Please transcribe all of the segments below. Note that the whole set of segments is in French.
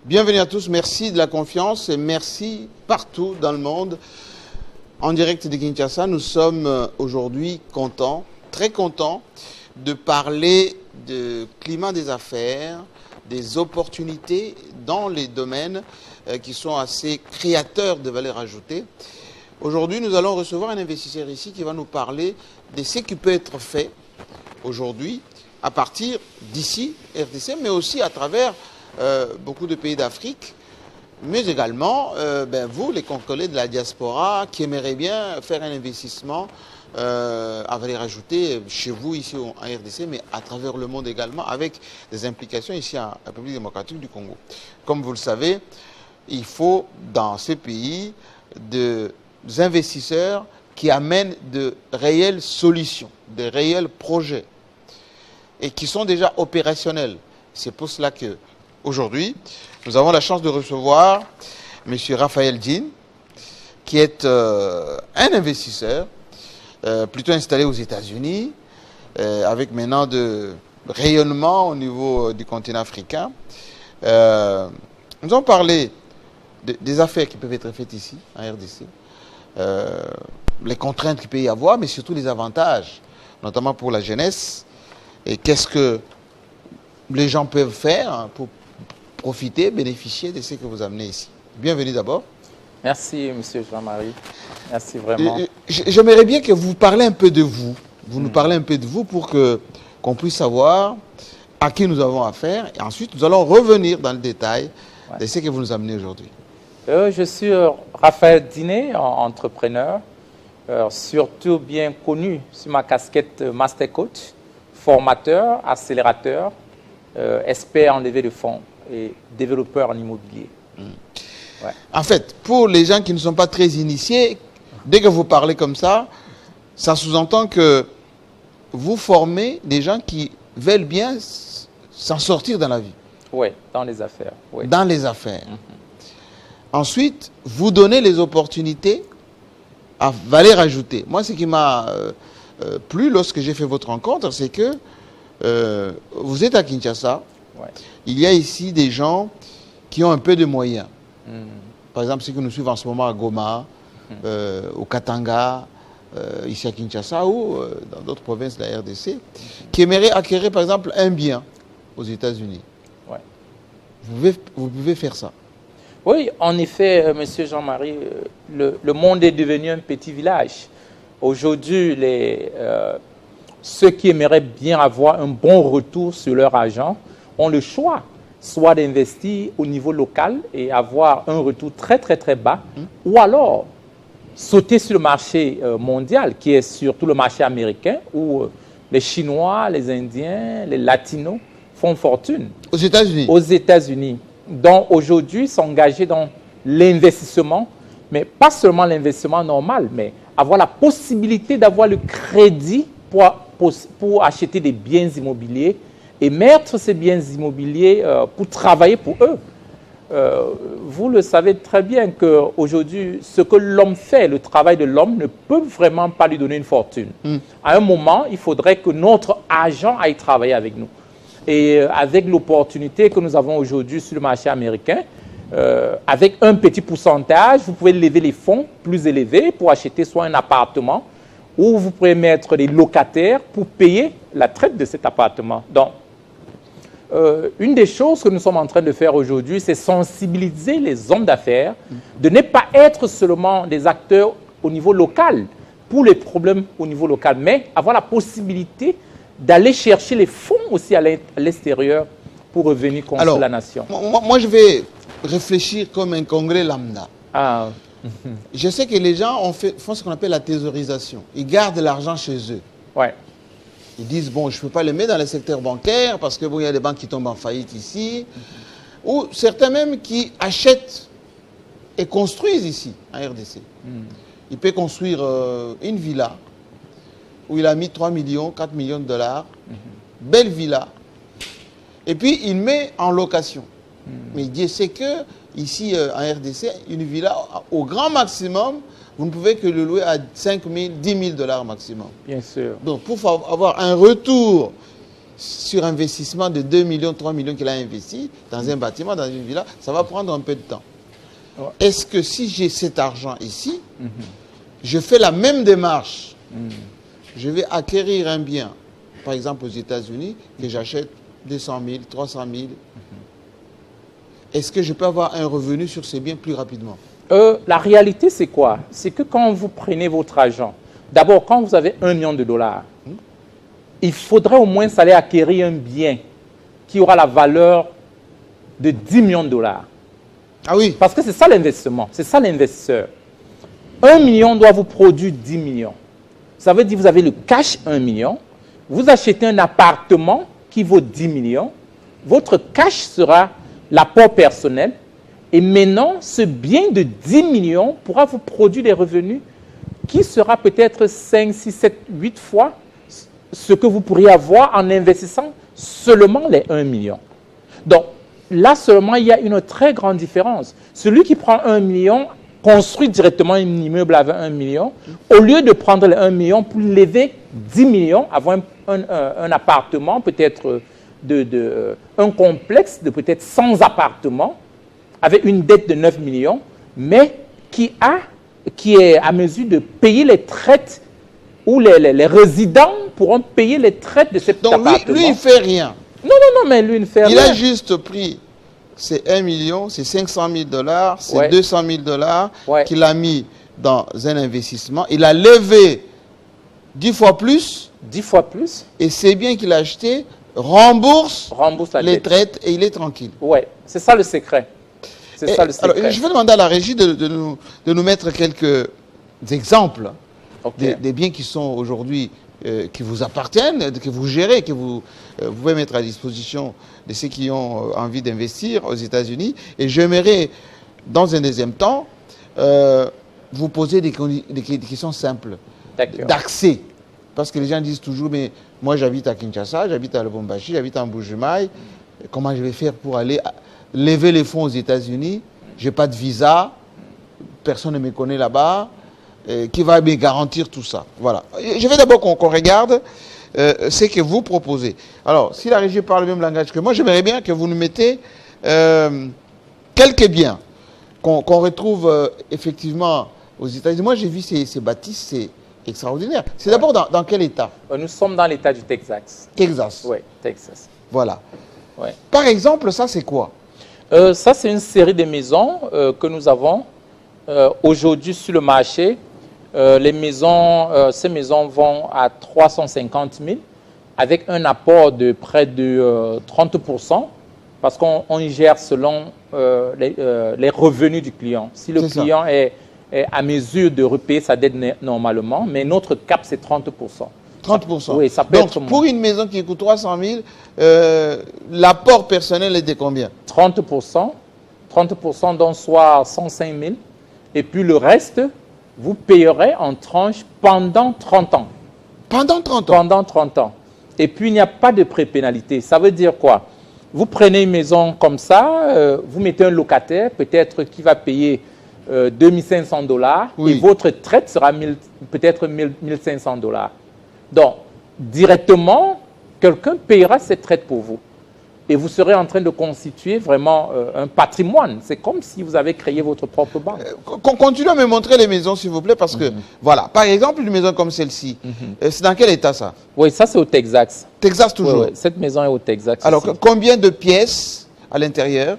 Bienvenue à tous, merci de la confiance et merci partout dans le monde. En direct de Kinshasa, nous sommes aujourd'hui contents, très contents de parler du climat des affaires, des opportunités dans les domaines qui sont assez créateurs de valeur ajoutée. Aujourd'hui, nous allons recevoir un investisseur ici qui va nous parler de ce qui peut être fait aujourd'hui à partir d'ici, RDC, mais aussi à travers beaucoup de pays d'Afrique, mais également vous, les Congolais de la diaspora, qui aimeraient bien faire un investissement à valeur ajoutée chez vous, ici en RDC, mais à travers le monde également, avec des implications ici en République démocratique du Congo. Comme vous le savez, il faut dans ces pays des investisseurs qui amènent de réelles solutions, de réels projets, et qui sont déjà opérationnels. C'est pour cela que aujourd'hui, nous avons la chance de recevoir M. Raphaël Jean, qui est un investisseur plutôt installé aux États-Unis, avec maintenant de rayonnement au niveau du continent africain. Nous allons parler des affaires qui peuvent être faites ici, en RDC, les contraintes qu'il peut y avoir, mais surtout les avantages, notamment pour la jeunesse, et qu'est-ce que les gens peuvent faire pour profiter, bénéficier de ce que vous amenez ici. Bienvenue d'abord. Merci, monsieur Jean-Marie. Merci vraiment. J'aimerais bien que vous parlez un peu de vous. Vous nous parlez un peu de vous pour qu'on puisse savoir à qui nous avons affaire. Et ensuite, nous allons revenir dans le détail de ce que vous nous amenez aujourd'hui. Je suis Raphaël Diné, entrepreneur, surtout bien connu sur ma casquette Master Coach, formateur, accélérateur, expert en levée de fonds et développeur en immobilier. Ouais. En fait, pour les gens qui ne sont pas très initiés, dès que vous parlez comme ça sous-entend que vous formez des gens qui veulent bien s'en sortir dans la vie. Oui, dans les affaires. Ouais. Dans les affaires. Ensuite, vous donnez les opportunités à valeur ajoutée. Moi, ce qui m'a plu lorsque j'ai fait votre rencontre, c'est que vous êtes à Kinshasa. Ouais. Il y a ici des gens qui ont un peu de moyens. Par exemple, ceux que nous suivons en ce moment à Goma, au Katanga, ici à Kinshasa ou dans d'autres provinces de la RDC, qui aimeraient acquérir par exemple un bien aux États-Unis. Ouais. Vous pouvez faire ça. Oui, en effet, monsieur Jean-Marie, le monde est devenu un petit village. Aujourd'hui, ceux qui aimeraient bien avoir un bon retour sur leur argent ont le choix, soit d'investir au niveau local et avoir un retour très très très bas, ou alors sauter sur le marché mondial, qui est surtout le marché américain, où les Chinois, les Indiens, les Latinos font fortune. Aux États-Unis. Aux États-Unis. Donc aujourd'hui, s'engager dans l'investissement, mais pas seulement l'investissement normal, mais avoir la possibilité d'avoir le crédit pour acheter des biens immobiliers et mettre ces biens immobiliers pour travailler pour eux. Vous le savez très bien qu'aujourd'hui, ce que l'homme fait, le travail de l'homme, ne peut vraiment pas lui donner une fortune. À un moment, il faudrait que notre argent aille travailler avec nous. Et avec l'opportunité que nous avons aujourd'hui sur le marché américain, avec un petit pourcentage, vous pouvez lever les fonds plus élevés pour acheter soit un appartement, ou vous pouvez mettre des locataires pour payer la traite de cet appartement. Donc, une des choses que nous sommes en train de faire aujourd'hui, c'est sensibiliser les hommes d'affaires, de ne pas être seulement des acteurs au niveau local pour les problèmes au niveau local, mais avoir la possibilité d'aller chercher les fonds aussi à l'extérieur pour revenir contre la nation. Moi, je vais réfléchir comme un Congolais lambda. Ah. Je sais que les gens font ce qu'on appelle la thésaurisation. Ils gardent l'argent chez eux. Ouais. Ils disent, bon, je ne peux pas le mettre dans le secteur bancaire parce que bon, il y a des banques qui tombent en faillite ici. Ou certains même qui achètent et construisent ici, en RDC. Il peut construire une villa où il a mis 3 millions, 4 millions de dollars. Belle villa. Et puis, il met en location. Mais Dieu sait que, ici, en RDC, une villa, au grand maximum, vous ne pouvez que le louer à 5 000, 10 000 dollars maximum. Bien sûr. Donc, pour avoir un retour sur investissement de 2 millions, 3 millions qu'il a investi dans un bâtiment, dans une villa, ça va prendre un peu de temps. Ouais. Est-ce que si j'ai cet argent ici, je fais la même démarche, je vais acquérir un bien, par exemple aux États-Unis, que j'achète 200 000, 300 000, est-ce que je peux avoir un revenu sur ces biens plus rapidement? La réalité, c'est quoi? C'est que quand vous prenez votre argent, d'abord, quand vous avez 1 million de dollars, il faudrait au moins aller acquérir un bien qui aura la valeur de 10 millions de dollars. Ah oui. Parce que c'est ça l'investissement, c'est ça l'investisseur. 1 million doit vous produire 10 millions. Ça veut dire que vous avez le cash 1 million, vous achetez un appartement qui vaut 10 millions, votre cash sera l'apport personnel, et maintenant, ce bien de 10 millions pourra vous produire des revenus qui sera peut-être 5, 6, 7, 8 fois ce que vous pourriez avoir en investissant seulement les 1 million. Donc, là seulement, il y a une très grande différence. Celui qui prend 1 million, construit directement un immeuble avec 1 million, au lieu de prendre les 1 million pour lever 10 millions, avoir un appartement, peut-être un complexe de peut-être 100 appartements, avec une dette de 9 millions, mais qui est à mesure de payer les traites, où les résidents pourront payer les traites de cet appartement. Donc lui, il ne fait rien. Non, mais lui, il ne fait rien. Il a juste pris ces 1 million, ces 500 000 dollars, ces 200 000 dollars qu'il a mis dans un investissement. Il a levé 10 fois plus. 10 fois plus. Et c'est bien qu'il a acheté, rembourse les traites et il est tranquille. Oui, c'est ça le secret. C'est ça le secret. Alors, je vais demander à la régie de nous mettre quelques exemples des biens qui sont aujourd'hui, qui vous appartiennent, que vous gérez, que vous pouvez mettre à disposition de ceux qui ont envie d'investir aux États-Unis. Et j'aimerais, dans un deuxième temps, vous poser des questions simples d'accès. Parce que les gens disent toujours, mais moi j'habite à Kinshasa, j'habite à Lubumbashi, j'habite en Bujumaï. Comment je vais faire pour aller lever les fonds aux États-Unis? Je n'ai pas de visa, personne ne me connaît là-bas. Qui va me garantir tout ça? Voilà. Je vais d'abord qu'on regarde ce que vous proposez. Alors, si la régie parle le même langage que moi, j'aimerais bien que vous nous mettez quelques biens qu'on retrouve effectivement aux États-Unis. Moi, j'ai vu ces bâtisses, c'est extraordinaire. C'est d'abord dans quel État? Nous sommes dans l'État du Texas. Texas. Oui, Texas. Voilà. Ouais. Par exemple, ça, c'est quoi? Ça, c'est une série de maisons que nous avons aujourd'hui sur le marché. Ces maisons vont à 350 000 avec un apport de près de 30% parce qu'on gère selon les revenus du client. Si le client est à mesure de repayer sa dette normalement, mais notre cap, c'est 30%. 30%. Oui, ça peut être moins. Pour une maison qui coûte 300 000, l'apport personnel est de combien? 30%. 30% donc soit 105 000. Et puis le reste, vous payerez en tranche pendant 30 ans. Pendant 30 ans? Pendant 30 ans. Et puis il n'y a pas de pré-pénalité. Ça veut dire quoi? Vous prenez une maison comme ça, vous mettez un locataire, peut-être qui va payer 2 500 $, et votre traite sera peut-être 1 500 $. Donc, directement, quelqu'un payera cette traite pour vous. Et vous serez en train de constituer vraiment un patrimoine. C'est comme si vous avez créé votre propre banque. Continuez à me montrer les maisons, s'il vous plaît, parce que, voilà, par exemple, une maison comme celle-ci, c'est dans quel état, ça? Oui, ça, c'est au Texas. Texas, toujours? Oui, cette maison est au Texas. Alors, combien de pièces à l'intérieur?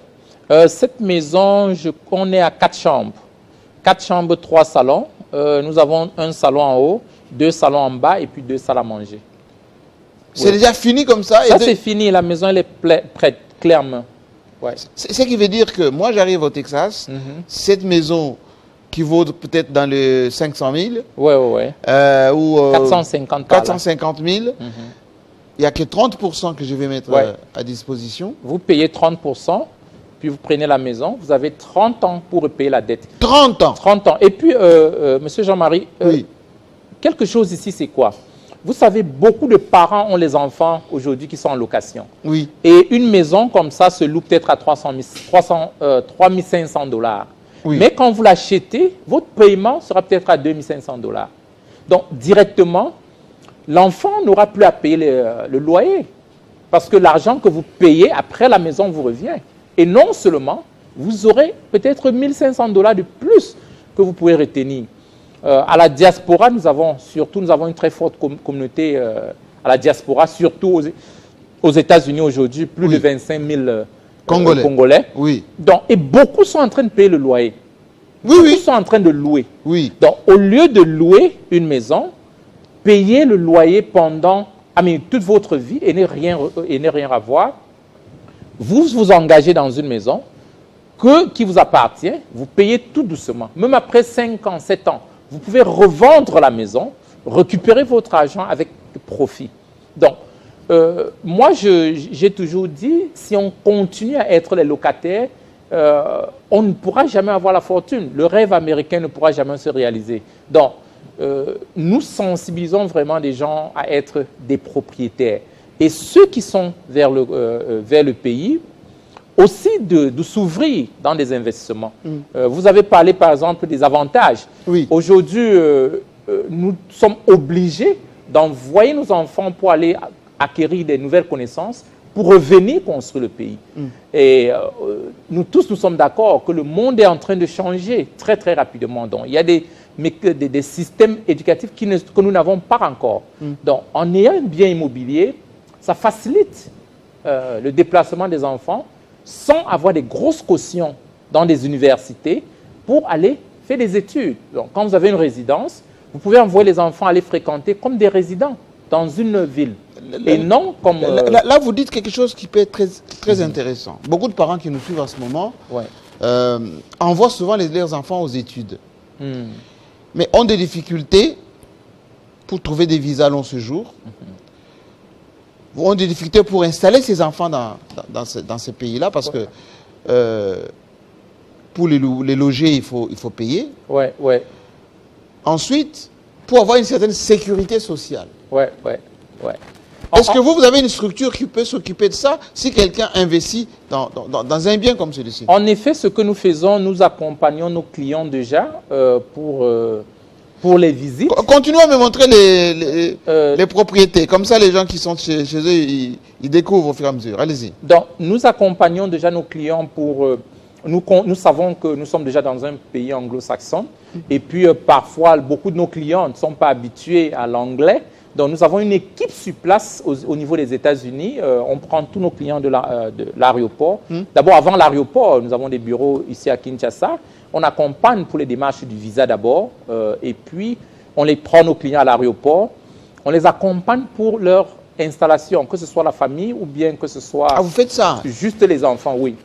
Cette maison, on est à 4 chambres. 4 chambres, 3 salons. Nous avons un salon en haut, 2 salons en bas et puis 2 salles à manger. C'est déjà fini comme ça? Ça, c'est fini. La maison, elle est prête, clairement. Ouais. Ce qui veut dire que moi, j'arrive au Texas, cette maison qui vaut peut-être dans les 500 000, ou 450 000, il n'y a que 30% que je vais mettre à disposition. Vous payez 30%, puis vous prenez la maison, vous avez 30 ans pour repayer la dette. 30 ans? 30 ans. Et puis, monsieur Jean-Marie, quelque chose ici, c'est quoi? Vous savez, beaucoup de parents ont les enfants aujourd'hui qui sont en location. Oui. Et une maison comme ça se loue peut-être à 3 500 $. Oui. Mais quand vous l'achetez, votre paiement sera peut-être à 2 500 $. Donc, directement, l'enfant n'aura plus à payer le loyer. Parce que l'argent que vous payez après la maison vous revient. Et non seulement, vous aurez peut-être $1 500 de plus que vous pouvez retenir. À la diaspora, nous avons une très forte communauté à la diaspora, surtout aux États-Unis aujourd'hui, plus de 25 000 Congolais. Oui. Donc, et beaucoup sont en train de payer le loyer. Oui, Beaucoup sont en train de louer. Oui. Donc, au lieu de louer une maison, payez le loyer pendant toute votre vie et ne rien avoir. Vous vous engagez dans une maison qui vous appartient, vous payez tout doucement. Même après 5 ans, 7 ans, vous pouvez revendre la maison, récupérer votre argent avec profit. Donc, moi, j'ai toujours dit, si on continue à être les locataires, on ne pourra jamais avoir la fortune. Le rêve américain ne pourra jamais se réaliser. Donc, nous sensibilisons vraiment les gens à être des propriétaires. Et ceux qui sont vers le pays, aussi de s'ouvrir dans des investissements. Vous avez parlé, par exemple, des avantages. Oui. Aujourd'hui, nous sommes obligés d'envoyer nos enfants pour aller acquérir des nouvelles connaissances pour revenir construire le pays. Et nous tous, nous sommes d'accord que le monde est en train de changer très, très rapidement. Donc, il y a des systèmes éducatifs que nous n'avons pas encore. Donc, en ayant un bien immobilier, ça facilite le déplacement des enfants sans avoir des grosses cautions dans des universités pour aller faire des études. Donc, quand vous avez une résidence, vous pouvez envoyer les enfants aller fréquenter comme des résidents dans une ville. Et non comme... Là, vous dites quelque chose qui peut être très, très intéressant. Beaucoup de parents qui nous suivent en ce moment envoient souvent leurs enfants aux études. Mais ont des difficultés pour trouver des visas long séjour. Ont des difficultés pour installer ces enfants dans ces pays-là parce que pour les loger, il faut payer. Ensuite, pour avoir une certaine sécurité sociale. Est-ce que vous avez une structure qui peut s'occuper de ça si quelqu'un investit dans un bien comme celui-ci? En effet, ce que nous faisons, nous accompagnons nos clients déjà pour les visites. Continuez à me montrer les propriétés. Comme ça, les gens qui sont chez eux, ils découvrent au fur et à mesure. Allez-y. Donc, nous accompagnons déjà nos clients pour... Nous savons que nous sommes déjà dans un pays anglo-saxon. Et puis, parfois, beaucoup de nos clients ne sont pas habitués à l'anglais. Donc, nous avons une équipe sur place au niveau des États-Unis. On prend tous nos clients de l'aéroport. D'abord, avant l'aéroport, nous avons des bureaux ici à Kinshasa. On accompagne pour les démarches du visa d'abord. Et puis, on les prend nos clients à l'aéroport. On les accompagne pour leur installation, que ce soit la famille ou bien que ce soit... Ah, vous faites ça? Juste les enfants, oui.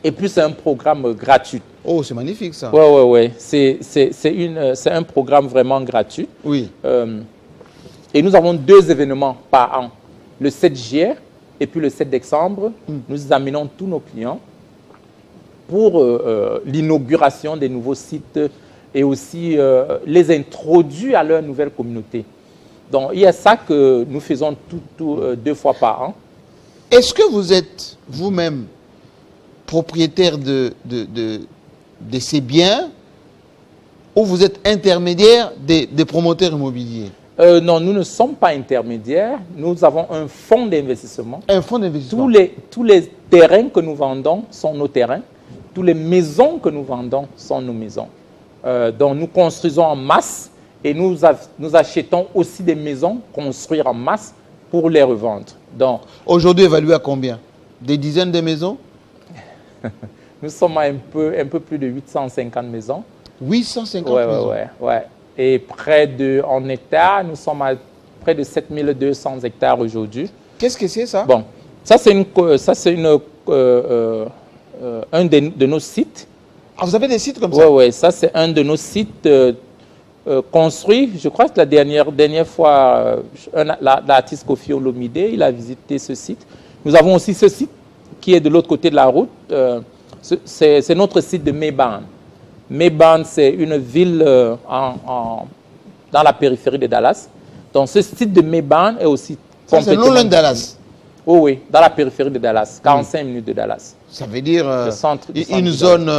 Et puis, c'est un programme gratuit. Oh, c'est magnifique ça. Oui. C'est un programme vraiment gratuit. Oui. Et nous avons 2 événements par an. Le 7 juillet et puis le 7 décembre. Nous amenons tous nos clients pour l'inauguration des nouveaux sites et aussi les introduire à leur nouvelle communauté. Donc, il y a ça que nous faisons 2 fois par an. Est-ce que vous êtes vous-même propriétaire de ces biens ou vous êtes intermédiaire des promoteurs immobiliers? Non, nous ne sommes pas intermédiaires. Nous avons un fonds d'investissement. Un fonds d'investissement. Tous les terrains que nous vendons sont nos terrains. Toutes les maisons que nous vendons sont nos maisons. Donc, nous construisons en masse et nous achetons aussi des maisons construites en masse pour les revendre. Donc, aujourd'hui, évalué à combien? Des dizaines de maisons? Nous sommes à un peu plus de 850 maisons. 850 maisons? Oui. Et en hectares, nous sommes à près de 7200 hectares aujourd'hui. Qu'est-ce que c'est ça? Bon, ça c'est un de nos sites. Ah, vous avez des sites comme ça? Oui, ça c'est un de nos sites construits. Je crois que la dernière fois, l'artiste Kofi Olomide, il a visité ce site. Nous avons aussi ce site qui est de l'autre côté de la route. C'est notre site de Mayban. Mayban, c'est une ville dans la périphérie de Dallas. Donc, ce site de Mayban est aussi complètement... C'est loin de Dallas? Oui, dans la périphérie de Dallas, 45 minutes de Dallas. Ça veut dire une zone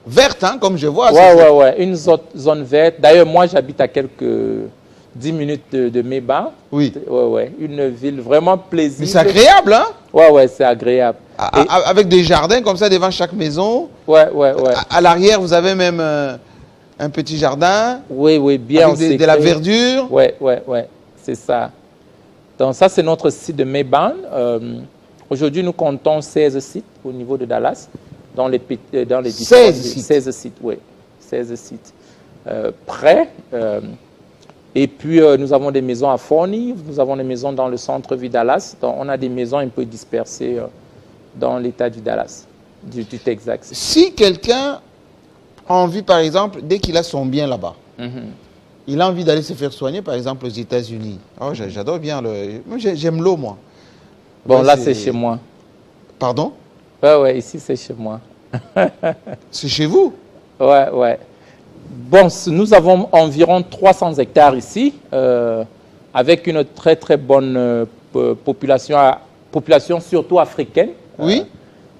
verte, hein, comme je vois. Oui, une zone verte. D'ailleurs, moi, j'habite à quelques 10 minutes de Meba. Oui. Ouais. Une ville vraiment plaisante. Mais c'est agréable, hein? Ouais, c'est agréable. Avec des jardins comme ça devant chaque maison. Ouais. À l'arrière, vous avez même un petit jardin. Oui, bien. Avec de la verdure. Ouais. C'est ça. Donc ça, c'est notre site de Meba. Aujourd'hui, nous comptons 16 sites au niveau de Dallas. Dans les 16 sites, oui. 16 sites prêts. Et puis, nous avons des maisons à Forney, nous avons des maisons dans le centre-ville de Dallas. Donc, on a des maisons un peu dispersées dans l'État du Dallas, du Texas. Si quelqu'un a envie, par exemple, dès qu'il a son bien là-bas, il a envie d'aller se faire soigner, par exemple, aux États-Unis. Oh, j'adore bien moi, j'aime l'eau, moi. Bon, là, c'est chez moi. Pardon? Ouais, ici, c'est chez moi. C'est chez vous? Ouais. Bon, nous avons environ 300 hectares ici, avec une très, très bonne population surtout africaine. Oui.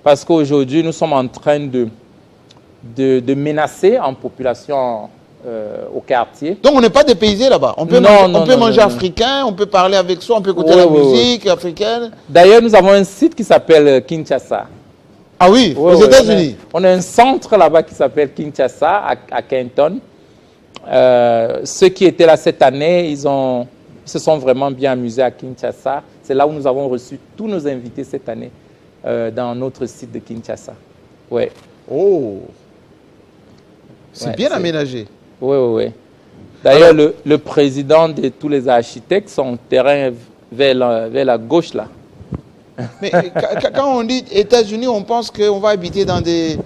Parce qu'aujourd'hui, nous sommes en train de menacer en population au quartier. Donc, on n'est pas dépaysé là-bas. On peut manger africain, on peut parler avec soi, on peut écouter la musique africaine. D'ailleurs, nous avons un site qui s'appelle Kinshasa. Ah oui, aux États-Unis. On a un centre là-bas qui s'appelle Kinshasa, à Kenton. Ceux qui étaient là cette année, ils se sont vraiment bien amusés à Kinshasa. C'est là où nous avons reçu tous nos invités cette année, dans notre site de Kinshasa. Ouais. Oh, c'est bien aménagé. Oui. D'ailleurs, le président de tous les architectes, son terrain vers la gauche là. Mais quand on dit États-Unis, on pense qu'on va habiter dans des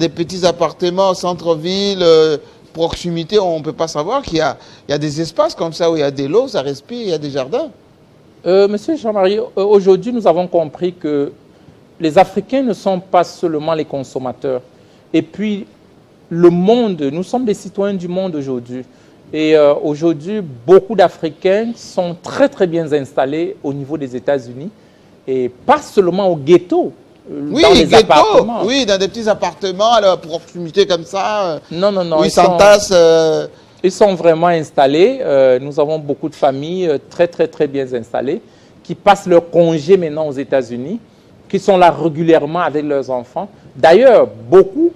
petits appartements, centre-ville, proximité. On ne peut pas savoir qu'il y a des espaces comme ça où il y a de l'eau, ça respire, il y a des jardins. Monsieur Jean-Marie, aujourd'hui, nous avons compris que les Africains ne sont pas seulement les consommateurs. Et puis, le monde, nous sommes des citoyens du monde aujourd'hui. Et aujourd'hui, beaucoup d'Africains sont très, très bien installés au niveau des États-Unis. Et pas seulement au ghetto, dans les appartements. Oui, dans des petits appartements à la proximité comme ça. Non. Où ils s'entassent. Ils sont vraiment installés. Nous avons beaucoup de familles très, très, très bien installées qui passent leur congé maintenant aux États-Unis, qui sont là régulièrement avec leurs enfants. D'ailleurs, beaucoup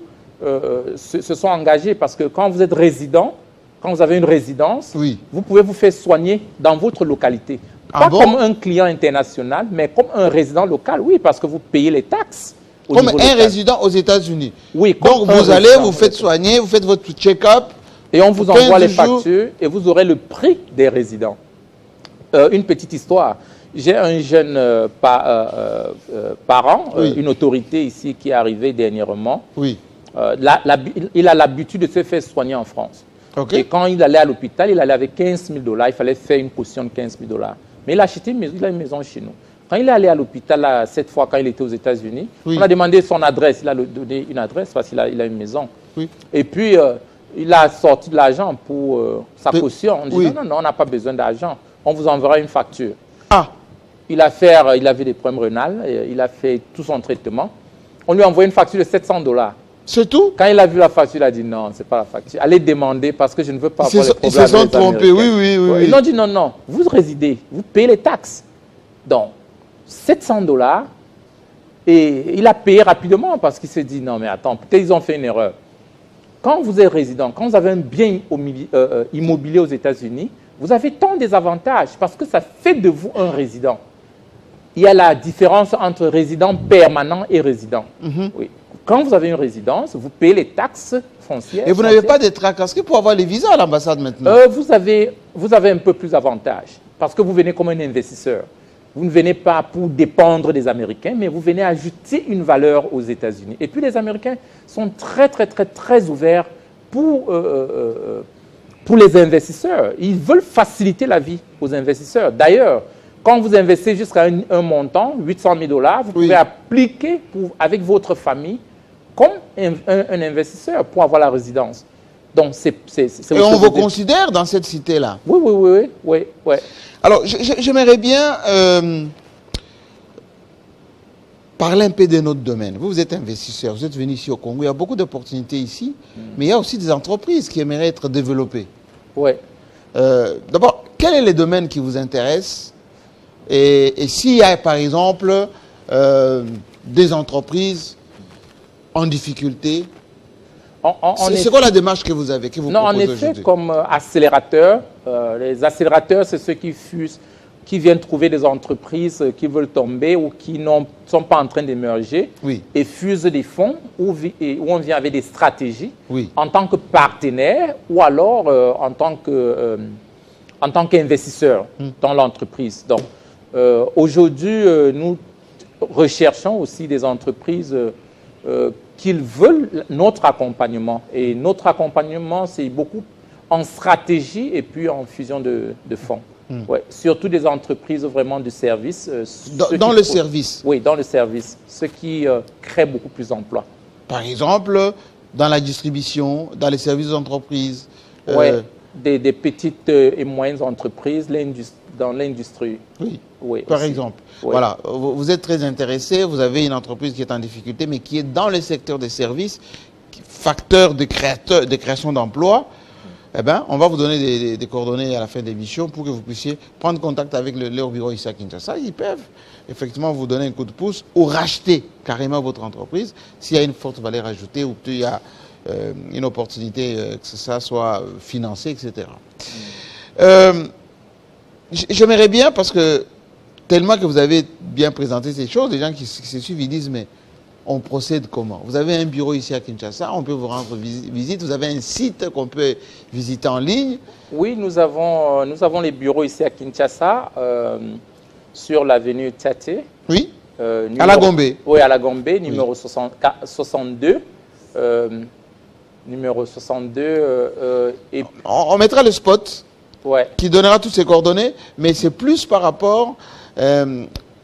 se sont engagés parce que quand vous êtes résident, quand vous avez une résidence, vous pouvez vous faire soigner dans votre localité. Pas comme un client international, mais comme un résident local, oui, parce que vous payez les taxes. Comme un résident aux États-Unis. Oui. Donc vous allez, vous faites soigner, vous faites votre check-up. Et on vous envoie les factures et vous aurez le prix des résidents. Une petite histoire. J'ai un jeune parent, une autorité ici qui est arrivée dernièrement. Oui. Il a l'habitude de se faire soigner en France. Okay. Et quand il allait à l'hôpital, il allait avec 15 000 $. Il fallait faire une caution de 15 000 $. Mais il a acheté il a une maison chez nous. Quand il est allé à l'hôpital, cette fois, quand il était aux États-Unis, on a demandé son adresse. Il a donné une adresse parce qu'il a une maison. Oui. Et puis, il a sorti de l'argent pour sa caution. On dit non, on n'a pas besoin d'argent. On vous enverra une facture. Ah. Il avait des problèmes rénals. Il a fait tout son traitement. On lui a envoyé une facture de 700 $. C'est tout? Quand il a vu la facture, il a dit non, c'est pas la facture. Allez demander parce que je ne veux pas avoir les problèmes. Ils se sont trompés, oui. Ils ont dit non, vous résidez, vous payez les taxes. Donc, 700 $, et il a payé rapidement parce qu'il s'est dit non, mais attends, peut-être ils ont fait une erreur. Quand vous êtes résident, quand vous avez un bien immobilier aux États-Unis, vous avez tant des avantages parce que ça fait de vous un résident. Il y a la différence entre résident permanent et résident. Oui. Quand vous avez une résidence, vous payez les taxes foncières. Et vous n'avez pas de tracasseries pour avoir les visas à l'ambassade maintenant? Vous avez un peu plus d'avantages parce que vous venez comme un investisseur. Vous ne venez pas pour dépendre des Américains, mais vous venez ajouter une valeur aux États-Unis. Et puis les Américains sont très, très, très, très ouverts pour les investisseurs. Ils veulent faciliter la vie aux investisseurs. D'ailleurs, quand vous investissez jusqu'à un montant, 800 000 $, vous pouvez appliquer avec votre famille comme un investisseur pour avoir la résidence. Donc, c'est et on vous considère dans cette cité-là? Oui. Alors, j'aimerais bien parler un peu de notre domaine. Vous êtes investisseur, vous êtes venu ici au Congo. Il y a beaucoup d'opportunités ici, mais il y a aussi des entreprises qui aimeraient être développées. Oui. D'abord, quels sont les domaines qui vous intéressent? Et s'il y a, par exemple, des entreprises en difficulté, c'est quoi la démarche que vous avez, que vous proposez aujourd'hui? En effet, comme accélérateur, les accélérateurs, c'est ceux qui viennent trouver des entreprises qui veulent tomber ou qui ne sont pas en train d'émerger et fusent des fonds où on vient avec des stratégies en tant que partenaire ou alors en tant qu'investisseur dans l'entreprise. Donc, aujourd'hui, nous recherchons aussi des entreprises qu'ils veulent notre accompagnement. Et notre accompagnement, c'est beaucoup en stratégie et puis en fusion de fonds. Ouais, surtout des entreprises vraiment de service. Dans le service? Oui, dans le service. Ce qui crée beaucoup plus d'emplois. Par exemple, dans la distribution, dans les services d'entreprise? Oui, des petites et moyennes entreprises dans l'industrie. Oui, par exemple. Oui. Voilà, vous êtes très intéressé, vous avez une entreprise qui est en difficulté, mais qui est dans le secteur des services, facteur de création d'emplois. Eh bien, on va vous donner des coordonnées à la fin de l'émission pour que vous puissiez prendre contact avec leur bureau ici à Kinshasa. Ils peuvent effectivement vous donner un coup de pouce ou racheter carrément votre entreprise s'il y a une forte valeur ajoutée ou qu'il y a une opportunité que ça soit financé, etc. J'aimerais bien, parce que tellement que vous avez bien présenté ces choses, les gens qui se suivent, ils disent, mais on procède comment? Vous avez un bureau ici à Kinshasa, on peut vous rendre visite, vous avez un site qu'on peut visiter en ligne? Oui, nous avons les bureaux ici à Kinshasa, sur l'avenue Tchaté. Oui, à la Gombe. Oui, à la Gombe, numéro 62. Numéro 62. Et... On mettra le spot qui donnera toutes ces coordonnées, mais c'est plus par rapport...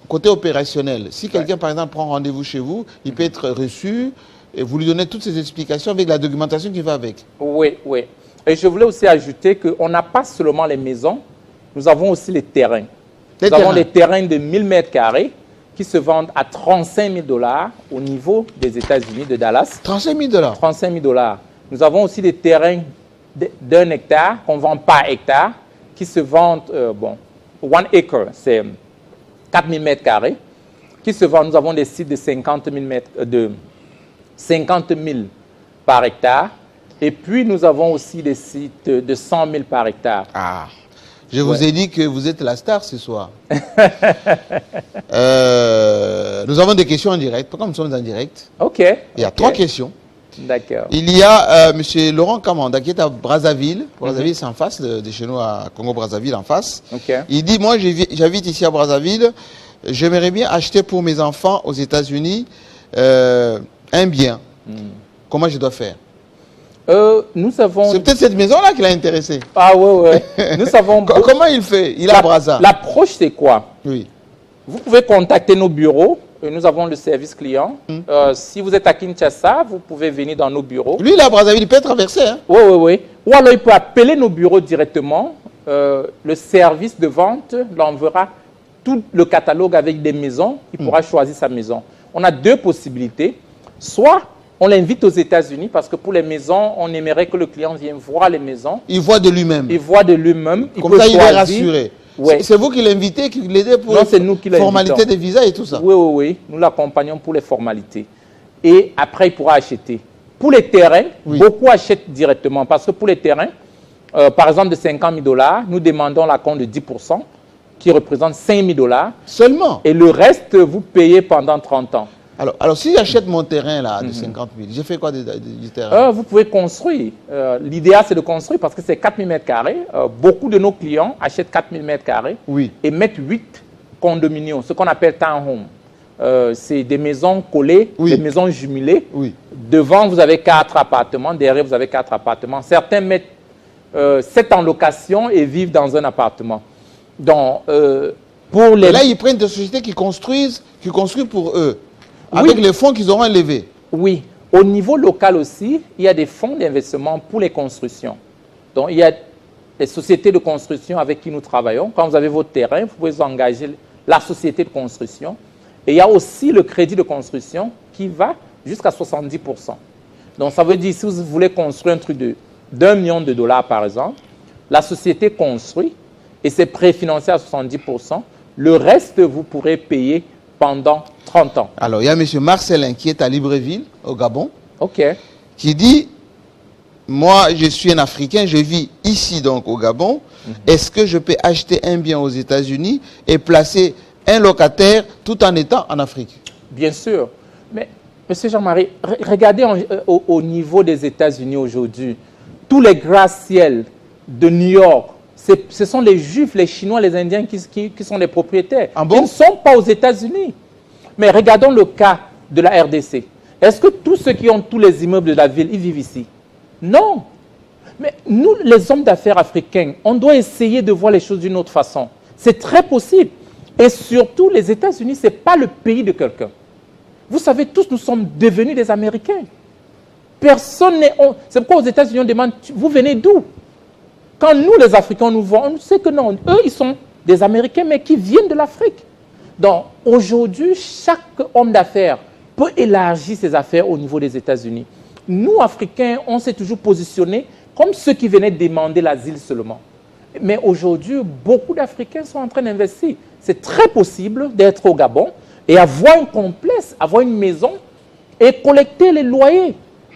côté opérationnel, si quelqu'un, par exemple, prend rendez-vous chez vous, il peut être reçu et vous lui donnez toutes ces explications avec la documentation qui va avec. Oui, oui. Et je voulais aussi ajouter qu'on n'a pas seulement les maisons, nous avons aussi les terrains. Nous avons des terrains de 1000 mètres carrés qui se vendent à 35 000 $ au niveau des États-Unis, de Dallas. 35 000 $? 35 000 $. Nous avons aussi des terrains d'1 hectare qu'on vend par hectare qui se vendent, 1 acre, c'est 4 000 mètres carrés, qui se vendent. Nous avons des sites de 50 000 par hectare. Et puis, nous avons aussi des sites de 100 000 par hectare. Ah, je vous ai dit que vous êtes la star ce soir. Nous avons des questions en direct. Pourquoi nous sommes en direct? OK. Il y a 3 questions. D'accord. Il y a M. Laurent Kamanda qui est à Brazzaville. Brazzaville, c'est en face de chez nous à Congo-Brazzaville, en face. Okay. Il dit, moi, j'habite ici à Brazzaville. J'aimerais bien acheter pour mes enfants aux États-Unis un bien. Comment je dois faire? Nous avons... C'est peut-être cette maison-là qui l'a intéressé. Ah oui, oui. Nous avons... Comment il fait? Il est à Brazza. L'approche, c'est quoi? Oui. Vous pouvez contacter nos bureaux. Nous avons le service client. Si vous êtes à Kinshasa, vous pouvez venir dans nos bureaux. Lui, il est à Brazzaville, il peut traverser. Hein? Oui, oui, oui. Ou alors, il peut appeler nos bureaux directement. Le service de vente l'enverra tout le catalogue avec des maisons. Il pourra choisir sa maison. On a 2 possibilités. Soit on l'invite aux États-Unis parce que pour les maisons, on aimerait que le client vienne voir les maisons. Il voit de lui-même. Il voit de lui-même. Comme ça, il est rassuré. Ouais. C'est vous qui l'invitez, qui l'aidez pour les formalités des visas et tout ça? Oui, oui, oui. Nous l'accompagnons pour les formalités. Et après, il pourra acheter. Pour les terrains, beaucoup achètent directement. Parce que pour les terrains, par exemple, de 50 000 $, nous demandons l'acompte de 10%, qui représente 5 000 $. Seulement? Et le reste, vous payez pendant 30 ans. Alors si j'achète mon terrain là, de 50 000, j'ai fait quoi du terrain? Vous pouvez construire. L'idéal, c'est de construire parce que c'est 4 000 mètres carrés. Beaucoup de nos clients achètent 4 000 mètres carrés et mettent 8 condominiums, ce qu'on appelle townhome. C'est des maisons collées, des maisons jumelées. Devant, vous avez 4 appartements. Derrière, vous avez 4 appartements. Certains mettent 7 en location et vivent dans un appartement. Donc, pour les... Et là, ils prennent des sociétés qui construisent pour eux. Avec les fonds qu'ils auront élevés. Oui. Au niveau local aussi, il y a des fonds d'investissement pour les constructions. Donc, il y a des sociétés de construction avec qui nous travaillons. Quand vous avez votre terrain, vous pouvez engager la société de construction. Et il y a aussi le crédit de construction qui va jusqu'à 70%. Donc, ça veut dire, si vous voulez construire un truc de $1 million, par exemple, la société construit et c'est préfinancé à 70%. Le reste, vous pourrez payer pendant 30 ans. Alors, il y a M. Marcelin qui est à Libreville, au Gabon, OK. qui dit, moi, je suis un Africain, je vis ici, donc, au Gabon. Est-ce que je peux acheter un bien aux États-Unis et placer un locataire tout en étant en Afrique? Bien sûr. Mais, M. Jean-Marie, regardez au niveau des États-Unis aujourd'hui. Tous les gratte-ciels de New York, ce sont les Juifs, les Chinois, les Indiens qui sont les propriétaires. Ah bon? Ils ne sont pas aux États-Unis. Mais regardons le cas de la RDC. Est-ce que tous ceux qui ont tous les immeubles de la ville, ils vivent ici? Non. Mais nous, les hommes d'affaires africains, on doit essayer de voir les choses d'une autre façon. C'est très possible. Et surtout, les États-Unis, ce n'est pas le pays de quelqu'un. Vous savez, tous, nous sommes devenus des Américains. Personne n'est... C'est pourquoi aux États-Unis, on demande, vous venez d'où? Quand nous, les Africains, nous voyons, on sait que non, eux, ils sont des Américains, mais qui viennent de l'Afrique. Donc, aujourd'hui, chaque homme d'affaires peut élargir ses affaires au niveau des États-Unis. Nous, Africains, on s'est toujours positionnés comme ceux qui venaient demander l'asile seulement. Mais aujourd'hui, beaucoup d'Africains sont en train d'investir. C'est très possible d'être au Gabon et avoir un complexe, avoir une maison et collecter les loyers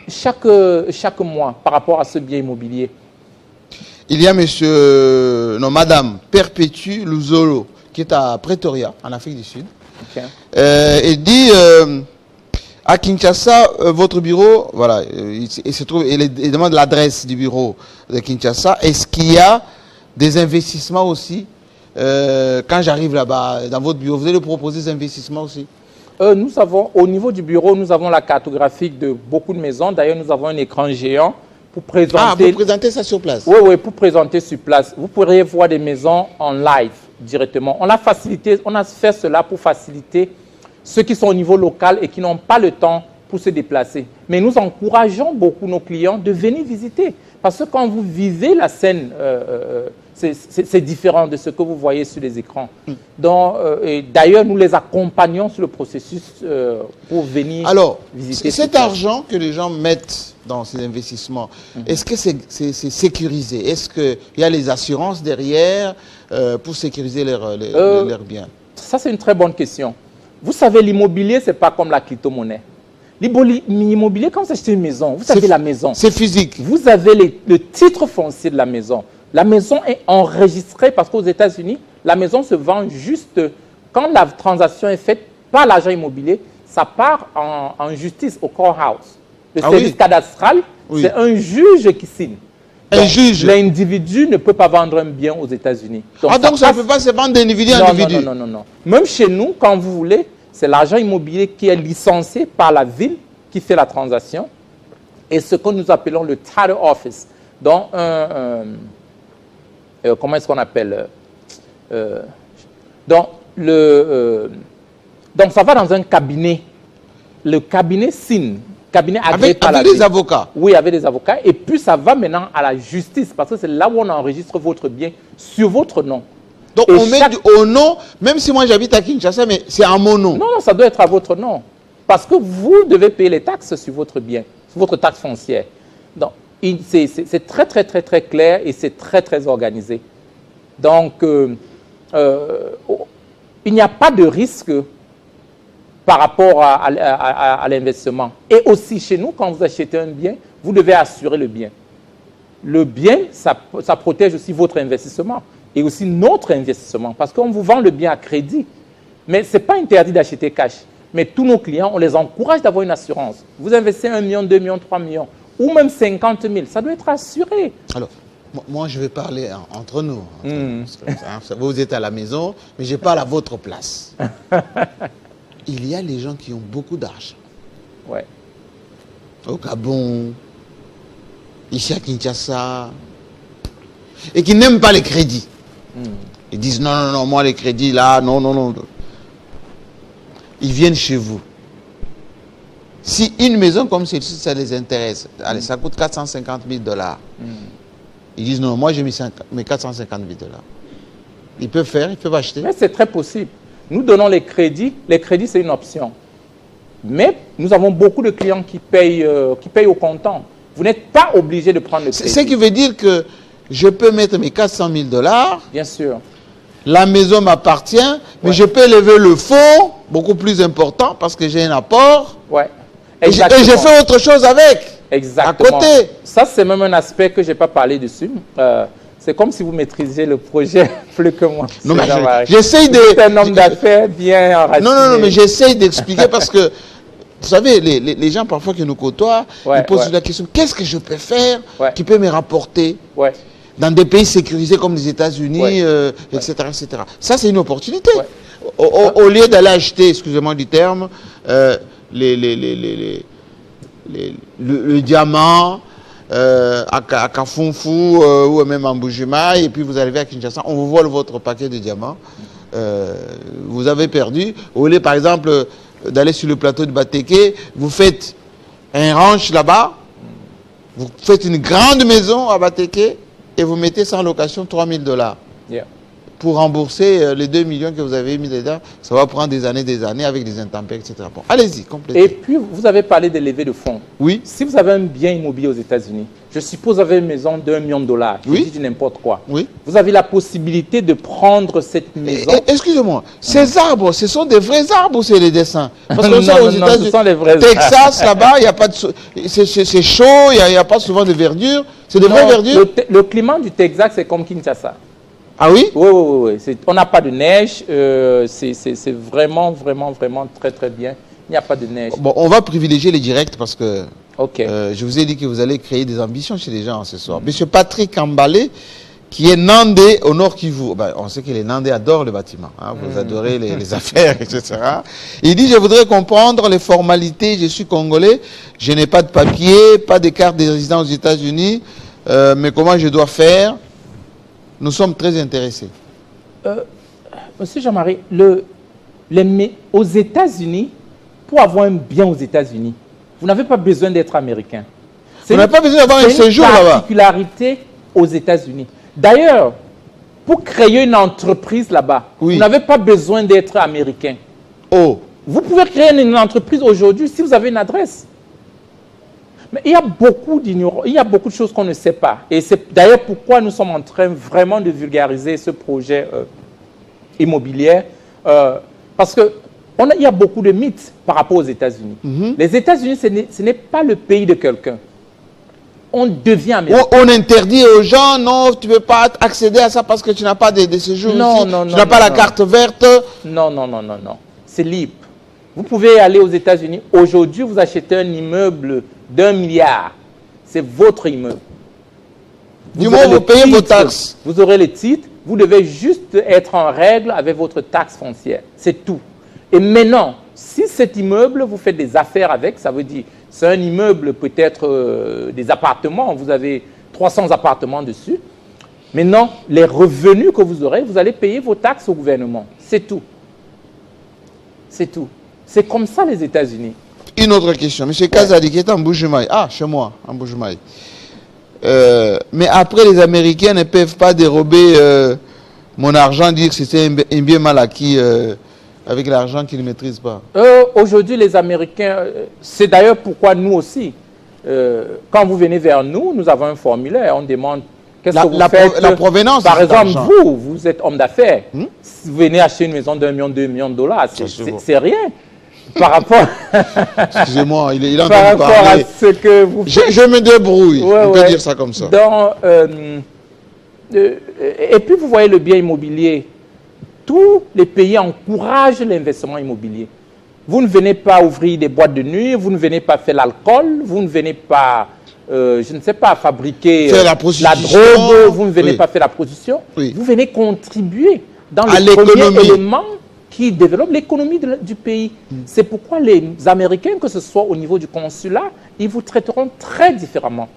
chaque mois par rapport à ce bien immobilier. Il y a Madame Perpétue Luzolo, qui est à Pretoria, en Afrique du Sud. Okay. Elle dit, à Kinshasa, votre bureau, voilà, il demande l'adresse du bureau de Kinshasa. Est-ce qu'il y a des investissements aussi quand j'arrive là-bas, dans votre bureau, vous allez proposer des investissements aussi? Nous avons, au niveau du bureau, nous avons la cartographie de beaucoup de maisons. D'ailleurs, nous avons un écran géant pour présenter... Ah, vous présentez ça sur place? Oui, oui, pour présenter sur place. Vous pourriez voir des maisons en live directement. On a fait cela pour faciliter ceux qui sont au niveau local et qui n'ont pas le temps pour se déplacer. Mais nous encourageons beaucoup nos clients de venir visiter. Parce que quand vous vivez la scène, c'est différent de ce que vous voyez sur les écrans. D'ailleurs, nous les accompagnons sur le processus pour venir visiter. Alors, cet argent que les gens mettent dans ces investissements, est-ce que c'est sécurisé? Est-ce qu'il y a les assurances derrière pour sécuriser leurs biens? Ça, c'est une très bonne question. Vous savez, l'immobilier, ce n'est pas comme la crypto-monnaie. L'immobilier, quand vous achetez une maison, vous avez la maison. C'est physique. Vous avez le titre foncier de la maison. La maison est enregistrée parce qu'aux États-Unis, la maison se vend juste quand la transaction est faite par l'agent immobilier, ça part en justice au courthouse. Le service cadastral, c'est un juge qui signe. Un juge. L'individu ne peut pas vendre un bien aux États-Unis. Donc ça ne peut pas se vendre d'individu en individu? Non. Même chez nous, quand vous voulez, c'est l'agent immobilier qui est licencié par la ville qui fait la transaction. Et ce que nous appelons le title office. Donc, comment est-ce qu'on appelle donc ça va dans un cabinet. Le cabinet signe. Cabinet agréé par la ville. Avec des avocats? Oui, avec des avocats. Et puis, ça va maintenant à la justice parce que c'est là où on enregistre votre bien sur votre nom. Donc, on met au nom, même si moi j'habite à Kinshasa, mais c'est à mon nom? Non, ça doit être à votre nom. Parce que vous devez payer les taxes sur votre bien, sur votre taxe foncière. Donc, c'est très, très, très, très clair et c'est très, très organisé. Donc, il n'y a pas de risque par rapport à l'investissement. Et aussi, chez nous, quand vous achetez un bien, vous devez assurer le bien. Le bien, ça protège aussi votre investissement et aussi notre investissement parce qu'on vous vend le bien à crédit. Mais ce n'est pas interdit d'acheter cash. Mais tous nos clients, on les encourage d'avoir une assurance. Vous investissez 1 million, 2 millions, 3 millions ou même 50 000, ça doit être assuré. Alors, moi, je vais parler entre nous. Vous êtes à la maison, mais je parle à votre place. Il y a les gens qui ont beaucoup d'argent. Ouais. Au Gabon, ici à Kinshasa, et qui n'aiment pas les crédits. Ils disent non, moi les crédits là, non. Ils viennent chez vous. Si une maison comme celle-ci, ça les intéresse, allez, ça coûte 450 000 $. Ils disent non, moi j'ai mis 450 000 $. Ils peuvent acheter. Mais c'est très possible. Nous donnons les crédits. Les crédits, c'est une option. Mais nous avons beaucoup de clients qui payent au comptant. Vous n'êtes pas obligé de prendre le crédit. Ce qui veut dire que je peux mettre mes 400 000 $, Bien sûr. la maison m'appartient, mais je peux lever le fonds, beaucoup plus important, parce que j'ai un apport, Ouais. et je fais autre chose avec, Exactement. à côté. Ça, c'est même un aspect que je n'ai pas parlé dessus. C'est comme si vous maîtrisiez le projet plus que moi. Non, mais Jean-Marie. j'essaye de... C'est un homme d'affaires bien enraciné. Non, mais j'essaye d'expliquer parce que, vous savez, les gens parfois qui nous côtoient, ils posent la question, qu'est-ce que je peux faire qui peut me rapporter dans des pays sécurisés comme les États-Unis, etc., etc. Ça, c'est une opportunité. Au lieu d'aller acheter, excusez-moi du terme, le diamant à Kafunfu ou même en Bujumaï, et puis vous arrivez à Kinshasa, on vous vole votre paquet de diamants, vous avez perdu. Au lieu, par exemple, d'aller sur le plateau de Bateke, vous faites un ranch là-bas, vous faites une grande maison à Bateke, et vous mettez sans location 3 000 $. Pour rembourser les 2 millions que vous avez mis dedans, ça va prendre des années avec des intempéries, etc. Bon, allez-y, complétez. Et puis, vous avez parlé de levée de fonds. Oui. Si vous avez un bien immobilier aux États-Unis, je suppose vous avez une maison d'1 million de $, je dis n'importe quoi. Oui. Vous avez la possibilité de prendre cette maison. Excusez-moi, ces arbres, ce sont des vrais arbres ou c'est les dessins? Parce que non, aux États-Unis, ce sont les vrais Texas, là-bas, il y a pas de, c'est chaud, il n'y a pas souvent de verdure. C'est des vraies verdures? Le climat du Texas, c'est comme Kinshasa. Ah oui? Oui. On n'a pas de neige. C'est vraiment très, très bien. Il n'y a pas de neige. Bon, on va privilégier les directs parce que Ok. je vous ai dit que vous allez créer des ambitions chez les gens ce soir. Monsieur Patrick Ambalé, qui est Nandé au Nord Kivu. Ben, on sait que les Nandés adorent le bâtiment. Hein, vous adorez les affaires, etc. Il dit, je voudrais comprendre les formalités. Je suis congolais. Je n'ai pas de papier, pas de carte de résidence aux États-Unis. Mais comment je dois faire? Nous sommes très intéressés. Monsieur Jean-Marie, aux États-Unis, pour avoir un bien aux États-Unis, vous n'avez pas besoin d'être américain. Vous n'avez pas besoin d'avoir un séjour là-bas. C'est une particularité aux États-Unis. D'ailleurs, pour créer une entreprise là-bas, vous n'avez pas besoin d'être américain. Oh. Vous pouvez créer une entreprise aujourd'hui si vous avez une adresse. Mais il y a beaucoup d'ignorance, il y a beaucoup de choses qu'on ne sait pas. Et c'est d'ailleurs pourquoi nous sommes en train vraiment de vulgariser ce projet immobilier. Parce qu'il y a beaucoup de mythes par rapport aux États-Unis. Les États-Unis, ce n'est pas le pays de quelqu'un. On devient américain. On interdit aux gens, non, tu ne peux pas accéder à ça parce que tu n'as pas de séjour ici. Tu n'as pas la carte verte. Non. C'est libre. Vous pouvez aller aux États-Unis. Aujourd'hui, vous achetez un immeuble d'1 milliard. C'est votre immeuble. Du moins, vous payez vos taxes. Vous aurez les titres. Vous devez juste être en règle avec votre taxe foncière. C'est tout. Et maintenant, si cet immeuble, vous faites des affaires avec, ça veut dire, c'est un immeuble peut-être des appartements. Vous avez 300 appartements dessus. Maintenant, les revenus que vous aurez, vous allez payer vos taxes au gouvernement. C'est tout. C'est tout. C'est comme ça les États-Unis. Une autre question. M. Kazadi qui est en Bujumaï. Ah, chez moi, en Bujumaï. Mais après, les Américains ne peuvent pas dérober mon argent, dire que c'était un bien mal acquis avec l'argent qu'ils ne maîtrisent pas. Aujourd'hui, les Américains, c'est d'ailleurs pourquoi nous aussi, quand vous venez vers nous, nous avons un formulaire, on demande qu'est-ce que vous faites. La provenance. Par exemple, vous êtes homme d'affaires. Si vous venez acheter une maison d'1 million, 2 millions de $, c'est rien. Par rapport, excusez-moi, il est en par train de rapport à parler. ce que vous faites. Je me débrouille, on peut dire ça comme ça. Et puis vous voyez le bien immobilier. Tous les pays encouragent l'investissement immobilier. Vous ne venez pas ouvrir des boîtes de nuit, vous ne venez pas faire l'alcool, vous ne venez pas, je ne sais pas, fabriquer la drogue, vous ne venez pas faire la prostitution. Vous venez contribuer dans le premier élément qui développe l'économie du pays. C'est pourquoi les Américains, que ce soit au niveau du consulat, ils vous traiteront très différemment.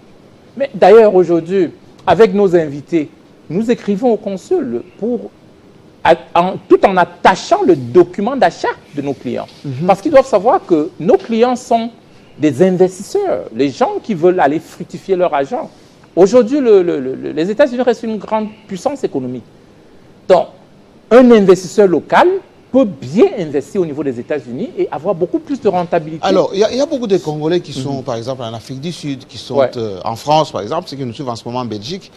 Mais d'ailleurs, aujourd'hui, avec nos invités, nous écrivons au consul tout en attachant le document d'achat de nos clients. Parce qu'ils doivent savoir que nos clients sont des investisseurs, les gens qui veulent aller fructifier leur argent. Aujourd'hui, les États-Unis restent une grande puissance économique. Donc, un investisseur local peut bien investir au niveau des États-Unis et avoir beaucoup plus de rentabilité. Alors, il y a beaucoup de Congolais qui sont, par exemple, en Afrique du Sud, qui sont en France, par exemple, ceux qui nous suivent en ce moment en Belgique,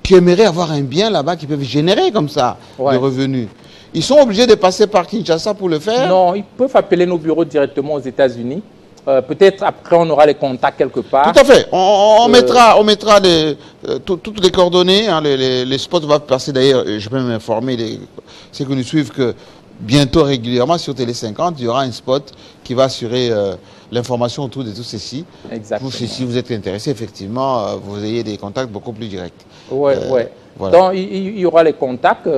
qui aimeraient avoir un bien là-bas, qui peuvent générer comme ça de revenus. Ils sont obligés de passer par Kinshasa pour le faire? Non, ils peuvent appeler nos bureaux directement aux États-Unis. Peut-être après, on aura les contacts quelque part. Tout à fait. On mettra toutes les coordonnées. Hein, les spots vont passer d'ailleurs. Je peux m'informer, ceux qui nous suivent, que bientôt, régulièrement, sur Télé 50, il y aura un spot qui va assurer l'information autour de tout ceci. Exactement. Pour que, si vous êtes intéressé, effectivement, vous ayez des contacts beaucoup plus directs. Oui, oui. Voilà. Donc, il y aura les contacts,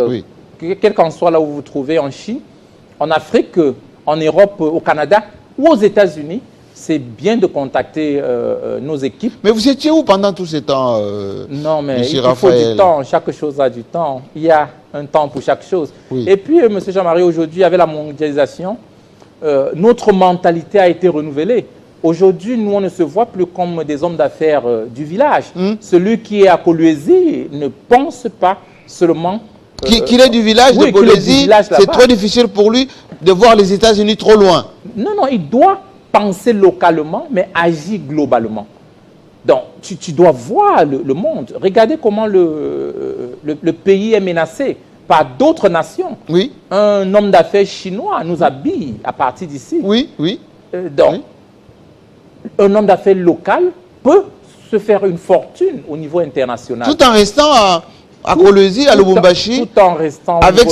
quel qu'en soit là où vous vous trouvez, en Chine, en Afrique, en Europe, au Canada ou aux États-Unis. C'est bien de contacter nos équipes. Mais vous étiez où pendant tout ce temps, non, mais Monsieur il faut Raphaël? du temps. Chaque chose a du temps. Il y a un temps pour chaque chose. Oui. Et puis, Monsieur Jean-Marie, aujourd'hui, avec la mondialisation, notre mentalité a été renouvelée. Aujourd'hui, nous, on ne se voit plus comme des hommes d'affaires du village. Celui qui est à Kolwezi ne pense pas seulement... Qu'il est du village de Kolwezi, c'est trop difficile pour lui de voir les États-Unis trop loin. Non, non, il doit penser localement, mais agir globalement. Donc, tu dois voir le monde. Regardez comment le pays est menacé par d'autres nations. Oui. Un homme d'affaires chinois nous habille à partir d'ici. Oui, oui. Donc, un homme d'affaires local peut se faire une fortune au niveau international. Tout en restant à Kolwezi, à Lubumbashi, tout en restant avec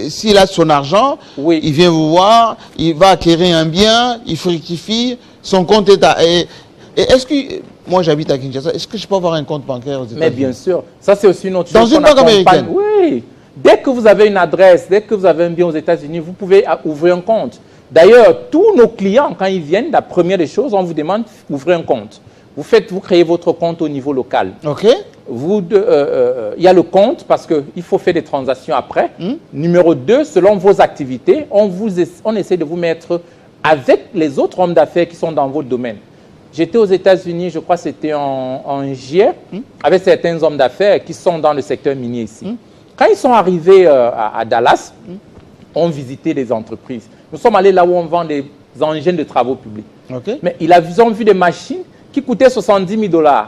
s'il a son argent, il vient vous voir, il va acquérir un bien, il fructifie, son compte est à... Et est-ce que... Moi, j'habite à Kinshasa, est-ce que je peux avoir un compte bancaire aux États-Unis? Mais bien sûr. Ça, c'est aussi une autre chose. Dans une banque américaine? Oui. Dès que vous avez une adresse, dès que vous avez un bien aux États-Unis, vous pouvez ouvrir un compte. D'ailleurs, tous nos clients, quand ils viennent, la première des choses, on vous demande d'ouvrir un compte. Vous créez votre compte au niveau local. OK. Il y a le compte parce qu'il faut faire des transactions après. Numéro 2, selon vos activités, on essaie de vous mettre avec les autres hommes d'affaires qui sont dans votre domaine. J'étais aux États-Unis, je crois que c'était en juillet, avec certains hommes d'affaires qui sont dans le secteur minier ici. Quand ils sont arrivés à Dallas, on visitait des entreprises. Nous sommes allés là où on vend des engins de travaux publics. Okay. Mais ils ont vu des machines qui coûtaient 70 000 $.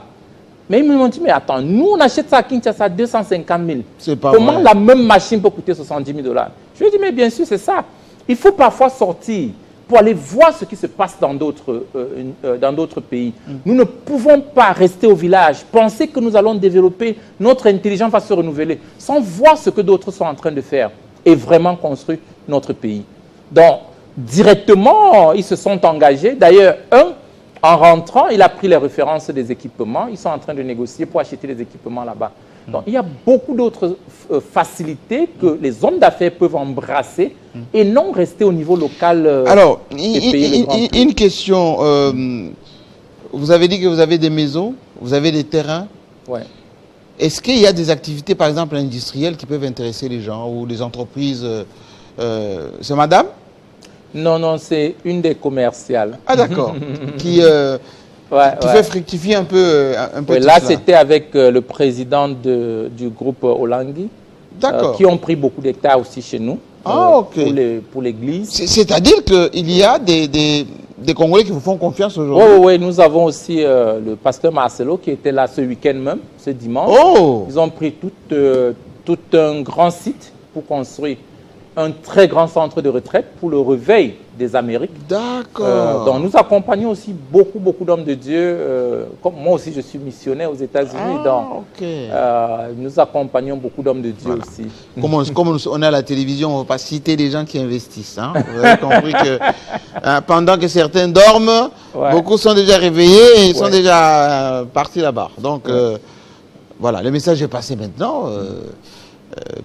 Mais ils m'ont dit, mais attends, nous on achète ça à Kinshasa à 250 000. Comment la même machine peut coûter 70 000 $? Je lui ai dit, mais bien sûr, c'est ça. Il faut parfois sortir pour aller voir ce qui se passe dans d'autres pays. Nous ne pouvons pas rester au village, penser que nous allons développer, notre intelligence va se renouveler, sans voir ce que d'autres sont en train de faire et vraiment construire notre pays. Donc, directement, ils se sont engagés. D'ailleurs, en rentrant, il a pris les références des équipements. Ils sont en train de négocier pour acheter des équipements là-bas. Donc, il y a beaucoup d'autres facilités que les hommes d'affaires peuvent embrasser et non rester au niveau local. Alors, une question. Vous avez dit que vous avez des maisons, vous avez des terrains. Ouais. Est-ce qu'il y a des activités, par exemple, industrielles qui peuvent intéresser les gens ou les entreprises? C'est madame? Non, non, c'est une des commerciales. Ah d'accord. qui fait fructifier un peu là, c'était avec le président du groupe Olangui, qui ont pris beaucoup d'hectares aussi chez nous pour l'église. C'est-à-dire qu'il y a des Congolais qui vous font confiance aujourd'hui? Oui, nous avons aussi le pasteur Marcelo qui était là ce week-end même, ce dimanche. Ils ont pris tout un grand site pour construire un très grand centre de retraite pour le réveil des Amériques. D'accord. Donc nous accompagnons aussi beaucoup d'hommes de Dieu. Comme moi aussi, je suis missionnaire aux États-Unis. Nous accompagnons beaucoup d'hommes de Dieu aussi. Comme on est à la télévision, on ne va pas citer les gens qui investissent. Hein. Vous avez compris que pendant que certains dorment, beaucoup sont déjà réveillés et sont déjà partis là-bas. Donc voilà, le message est passé maintenant.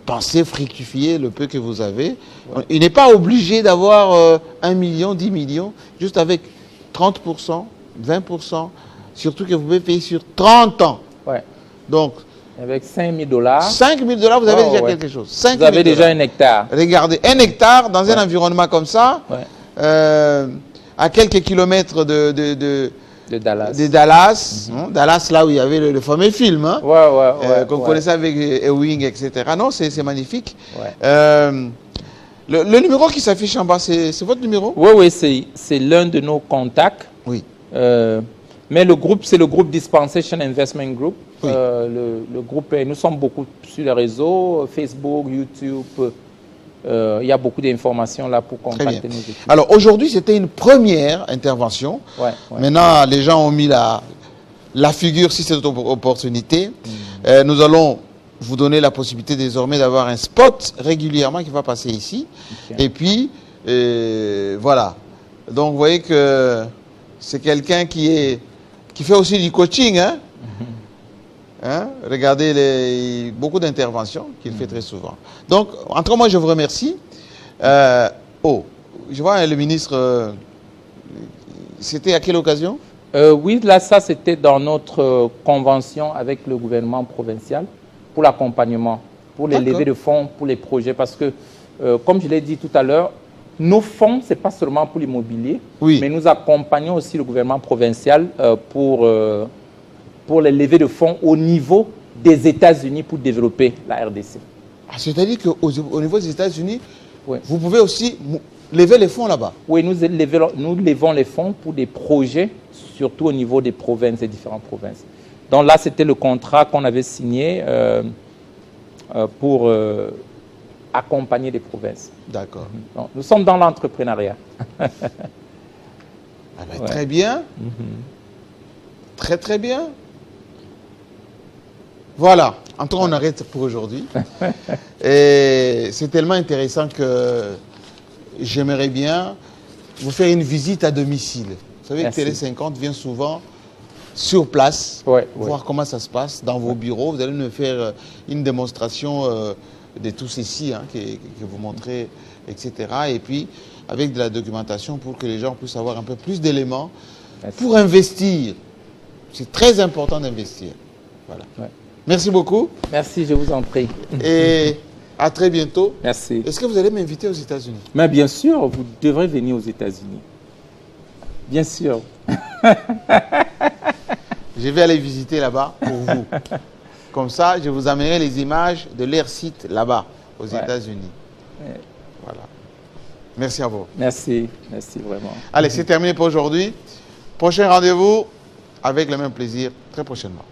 Pensez fructifier le peu que vous avez. Il n'est pas obligé d'avoir 1 million, 10 millions, juste avec 30%, 20%, surtout que vous pouvez payer sur 30 ans. Donc, avec 5 000 $. 5 000 $, vous avez déjà quelque chose. 5 vous avez déjà un hectare. Regardez, un hectare dans un environnement comme ça, à quelques kilomètres De Dallas. De Dallas. Dallas, là où il y avait le fameux film. Hein, qu'on connaissait avec Ewing, etc. Non, c'est magnifique. Ouais. Le numéro qui s'affiche en bas, c'est votre numéro? Oui, c'est l'un de nos contacts. Oui. Mais le groupe, c'est le groupe Dispensation Investment Group. Oui. Le groupe, nous sommes beaucoup sur les réseaux, Facebook, YouTube. Il y a beaucoup d'informations là pour contacter nos équipes. Alors aujourd'hui, c'était une première intervention. Ouais. Maintenant, les gens ont mis la figure sur cette opportunité. Nous allons vous donner la possibilité désormais d'avoir un spot régulièrement qui va passer ici. Okay. Et puis, voilà. Donc, vous voyez que c'est quelqu'un qui fait aussi du coaching. Hein? Hein? Regardez beaucoup d'interventions qu'il fait très souvent. Donc, en tout cas, moi, je vous remercie. Je vois le ministre, c'était à quelle occasion? Oui, là, ça, c'était dans notre convention avec le gouvernement provincial pour l'accompagnement, pour les levées de fonds, pour les projets. Parce que, comme je l'ai dit tout à l'heure, nos fonds, ce n'est pas seulement pour l'immobilier, mais nous accompagnons aussi le gouvernement provincial pour les levées de fonds au niveau des États-Unis pour développer la RDC. C'est-à-dire qu'au niveau des États-Unis, vous pouvez aussi lever les fonds là-bas? Oui, nous levons les fonds pour des projets, surtout au niveau des provinces, des différentes provinces. Donc là, c'était le contrat qu'on avait signé pour accompagner les provinces. D'accord. Donc, nous sommes dans l'entrepreneuriat. Très bien. Très, très bien. Voilà. En tout cas, on arrête pour aujourd'hui. Et c'est tellement intéressant que j'aimerais bien vous faire une visite à domicile. Vous savez que Télé 50 vient souvent sur place, voir comment ça se passe dans vos bureaux. Vous allez nous faire une démonstration de tout ceci, hein, que vous montrez, etc. Et puis, avec de la documentation pour que les gens puissent avoir un peu plus d'éléments pour investir. C'est très important d'investir. Voilà. Merci beaucoup. Merci, je vous en prie. Et à très bientôt. Merci. Est-ce que vous allez m'inviter aux États-Unis? Mais bien sûr, vous devrez venir aux États-Unis. Bien sûr. Je vais aller visiter là-bas pour vous. Comme ça, je vous amènerai les images de leur site là-bas, aux États-Unis. Voilà. Merci à vous. Merci. Merci vraiment. Allez, c'est terminé pour aujourd'hui. Prochain rendez-vous avec le même plaisir très prochainement.